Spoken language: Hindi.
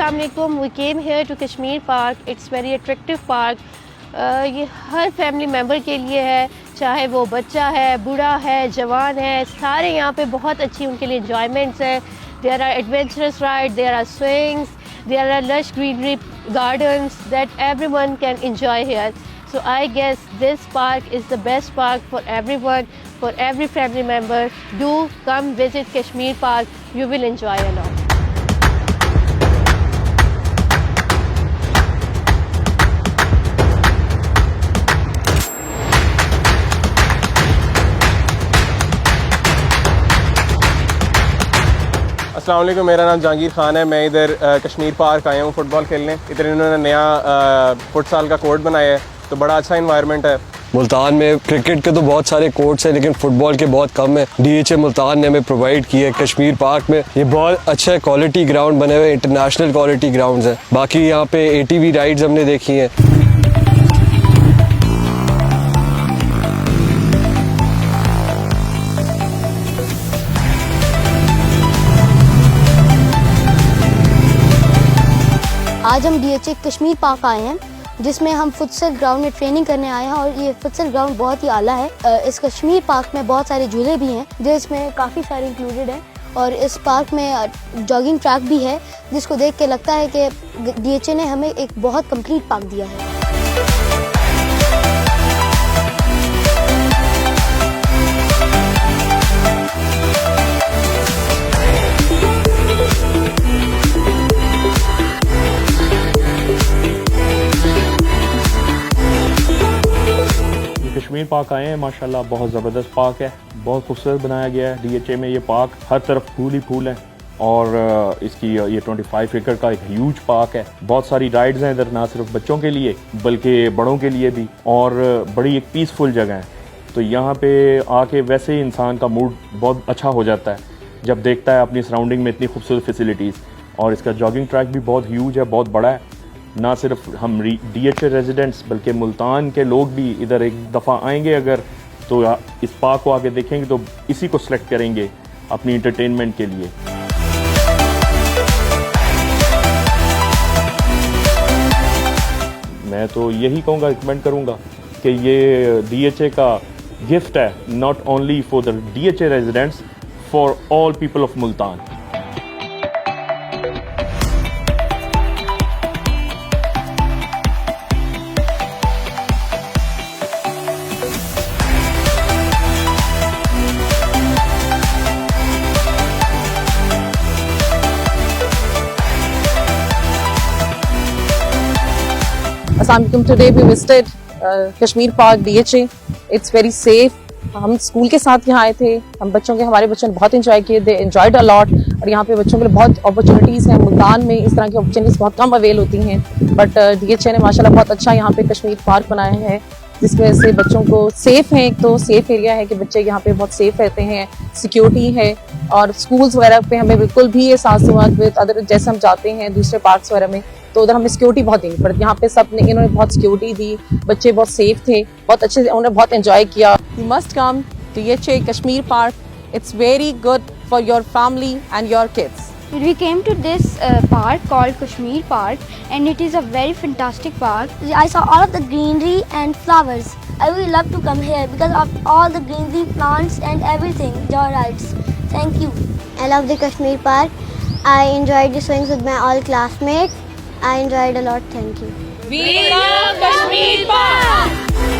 Assalamualaikum. We came here to Kashmir Park. It's very attractive park. ये हर फैमिली मेम्बर के लिए है, चाहे वो बच्चा है, बूढ़ा है, जवान है, सारे यहाँ पे बहुत अच्छी उनके लिए enjoyments है. There are adventurous rides, there are swings, there are lush greenery gardens that everyone can enjoy here. So I guess this park is the best park for everyone, for every family member. Do come visit Kashmir Park. You will enjoy a lot. अस्सलाम वालेकुम, मेरा नाम जहांगीर खान है। मैं इधर कश्मीर पार्क आया हूँ फुटबॉल खेलने। इधर इन्होंने नया फुटसाल का कोर्ट बनाया है, तो बड़ा अच्छा इन्वायरमेंट है। मुल्तान में क्रिकेट के तो बहुत सारे कोर्ट्स हैं, लेकिन फुटबॉल के बहुत कम है। DHA मुल्तान ने हमें प्रोवाइड किया है कश्मीर पार्क में। ये बहुत अच्छा क्वालिटी ग्राउंड बने हुए, इंटरनेशनल क्वालिटी ग्राउंड्स हैं। बाकी यहाँ पे ATV राइड्स हमने देखी हैं। आज हम DHA कश्मीर पार्क आए हैं, जिसमें हम फुटसल ग्राउंड में ट्रेनिंग करने आए हैं और ये फुटसल ग्राउंड बहुत ही आला है। इस कश्मीर पार्क में बहुत सारे झूले भी हैं, जिसमें काफ़ी सारे इंक्लूडेड हैं, और इस पार्क में जॉगिंग ट्रैक भी है, जिसको देख के लगता है कि DHA ने हमें एक बहुत कंप्लीट पार्क दिया है। कश्मीर पार्क आए हैं, माशाल्लाह बहुत ज़बरदस्त पार्क है, बहुत खूबसूरत बनाया गया है। DHA में ये पार्क हर तरफ फूल ही फूल है, और इसकी ये 25 एकड़ का एक ह्यूज पार्क है। बहुत सारी राइड्स हैं इधर, ना सिर्फ बच्चों के लिए बल्कि बड़ों के लिए भी, और बड़ी एक पीसफुल जगह है। तो यहाँ पे आके वैसे ही इंसान का मूड बहुत अच्छा हो जाता है जब देखता है अपनी सराउंडिंग में इतनी खूबसूरत फैसिलिटीज़। और इसका जॉगिंग ट्रैक भी बहुत ह्यूज है, बहुत बड़ा है। ना सिर्फ हम DHA रेजिडेंट्स बल्कि मुल्तान के लोग भी इधर एक दफ़ा आएंगे अगर, तो इस पार्क को आके देखेंगे तो इसी को सिलेक्ट करेंगे अपनी इंटरटेनमेंट के लिए। मैं तो यही कहूँगा, रिकमेंड करूँगा कि ये DHA का गिफ्ट है, not only for the DHA residents, for all people of Multan. Assalamualaikum. Today we visited Kashmir Park DHA. It's very safe. हम स्कूल के साथ यहाँ आए थे, हमारे बच्चों ने बहुत इंजॉय किए, दे एंजॉयड अ लॉट। और यहाँ पे बच्चों के लिए बहुत अपॉर्चुनिटीज़ हैं। मुल्तान में इस तरह की अपॉर्चुनिटीज़ बहुत कम अवेल होती हैं, बट DHA ने माशाल्लाह बहुत अच्छा यहाँ पे कश्मीर पार्क बनाया है, जिसकी वजह से बच्चों को सेफ है। एक तो सेफ एरिया है कि बच्चे यहाँ पे बहुत सेफ रहते हैं, सिक्योरिटी है, और स्कूल्स वगैरह पे हमें बिल्कुल भी एहसास हुआ कि अदर जैसे हम जाते हैं दूसरे पार्क्स वगैरह में तो उधर हमें सिक्योरिटी बहुत देनी पड़ती है। यहाँ पे सब ने इन्होंने बहुत सिक्योरिटी दी, बच्चे बहुत सेफ थे, बहुत अच्छे से उन्होंने बहुत एंजॉय किया। You must come DHA Kashmir Park. It's very good for your family and your kids. We came to this park called Kashmir Park, and it is a very fantastic park. I saw all of the greenery and flowers. I really love to come here because of all the greenery, plants and everything. Joy rides. Thank you. I love the Kashmir Park. I enjoyed the swings with my all classmates. I enjoyed a lot. Thank you. We love Kashmir Park.